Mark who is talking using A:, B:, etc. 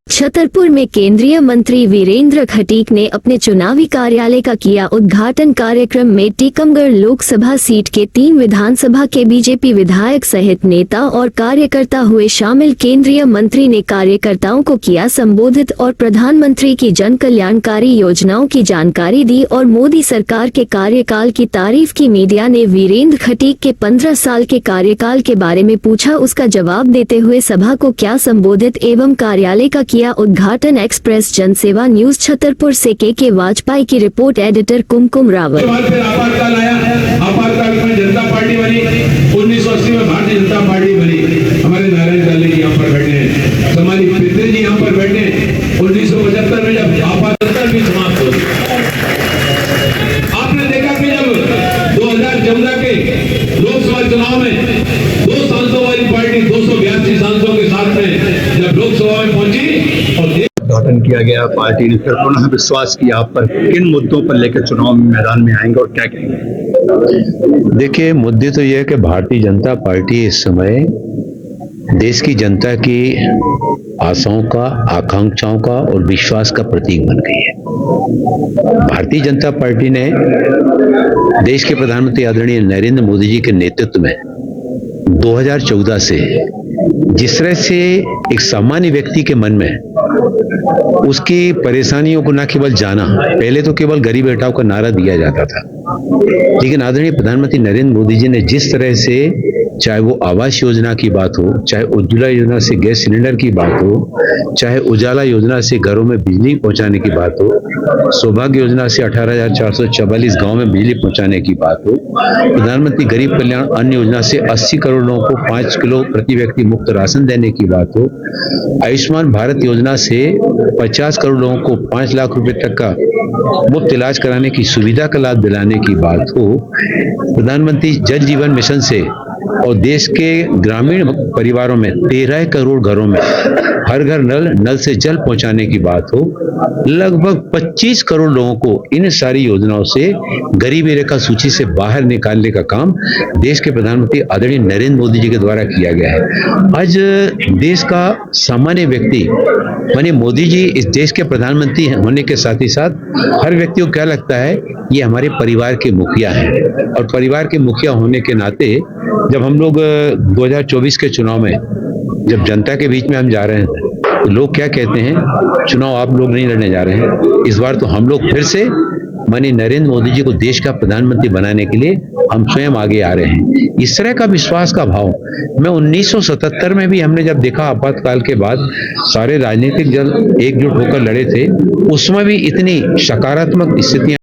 A: छतरपुर में केंद्रीय मंत्री वीरेंद्र खटीक ने अपने चुनावी कार्यालय का किया उद्घाटन। कार्यक्रम में टीकमगढ़ लोकसभा सीट के 3 विधानसभा के बीजेपी विधायक सहित नेता और कार्यकर्ता हुए शामिल। केंद्रीय मंत्री ने कार्यकर्ताओं को किया संबोधित और प्रधानमंत्री की जन कल्याणकारी योजनाओं की जानकारी दी और मोदी सरकार के कार्यकाल की तारीफ की। मीडिया ने वीरेंद्र खटीक के 15 साल के कार्यकाल के बारे में पूछा। उसका जवाब देते हुए सभा को क्या संबोधित एवं कार्यालय का किया उद्घाटन। एक्सप्रेस जनसेवा न्यूज छतरपुर से के वाजपेयी की रिपोर्ट। एडिटर कुमकुम रावत।
B: आपातकाल आया, आपातकाल में जनता पार्टी बनी, 1980 में भारतीय जनता पार्टी बनी। हमारे नारायण दल जी यहाँ पर बैठे हैं, हमारी पितृ जी यहाँ पर बैठे हैं। 1975 में जब आपातकाल भी समाप्त हो, आपने देखा कि जब 2014 के लोकसभा चुनाव में 2 सांसदों वाली पार्टी 282 सांसदों के साथ में जब लोकसभा में पहुंची और
C: उद्घाटन किया गया, पार्टी ने फिर पुनः विश्वास किया आप पर। किन मुद्दों पर लेकर चुनाव में मैदान में आएंगे और क्या कहेंगे?
D: देखिए, मुद्दे तो यह है कि भारतीय जनता पार्टी इस समय देश की जनता की आशाओं का, आकांक्षाओं का और विश्वास का प्रतीक बन गई है। भारतीय जनता पार्टी ने देश के प्रधानमंत्री आदरणीय नरेंद्र मोदी जी के नेतृत्व में 2014 से जिस तरह से एक सामान्य व्यक्ति के मन में उसकी परेशानियों को न केवल जाना, पहले तो केवल गरीब हटाओ का नारा दिया जाता था, लेकिन आदरणीय प्रधानमंत्री नरेंद्र मोदी जी ने जिस तरह से, चाहे वो आवास योजना की बात हो, चाहे उज्ज्वला योजना से गैस सिलेंडर की बात हो, चाहे उजाला योजना से घरों में बिजली पहुंचाने की बात हो, सौभाग्य योजना से 18,444 गांव में बिजली पहुंचाने की बात हो, प्रधानमंत्री गरीब कल्याण अन्न योजना से 80 करोड़ लोगों को 5 किलो प्रति व्यक्ति मुफ्त राशन देने की बात हो, आयुष्मान भारत योजना से 50 करोड़ लोगों को 5 लाख रुपए तक का मुफ्त इलाज कराने की सुविधा का लाभ दिलाने की बात हो, प्रधानमंत्री जल जीवन मिशन से और देश के ग्रामीण परिवारों में 13 करोड़ घरों में हर घर नल से जल पहुंचाने की बात हो, लगभग 25 करोड़ लोगों को इन सारी योजनाओं से गरीबी रेखा सूची से बाहर निकालने का काम देश के प्रधानमंत्री आदरणीय नरेंद्र मोदी जी के द्वारा किया गया है। आज देश का सामान्य व्यक्ति माने मोदी जी इस देश के प्रधानमंत्री होने के साथ ही साथ हर व्यक्ति को क्या लगता है, ये हमारे परिवार के मुखिया हैं। और परिवार के मुखिया होने के नाते जब हम लोग 2024 के चुनाव में जब जनता के बीच में हम जा रहे हैं तो लोग क्या कहते हैं, चुनाव आप लोग नहीं लड़ने जा रहे हैं, इस बार तो हम लोग फिर से माननीय नरेंद्र मोदी जी को देश का प्रधानमंत्री बनाने के लिए हम स्वयं आगे आ रहे हैं। इस तरह का विश्वास का भाव मैं 1977 में भी हमने जब देखा, आपातकाल के बाद सारे राजनीतिक दल एकजुट होकर लड़े थे, उसमें भी इतनी सकारात्मक स्थितियां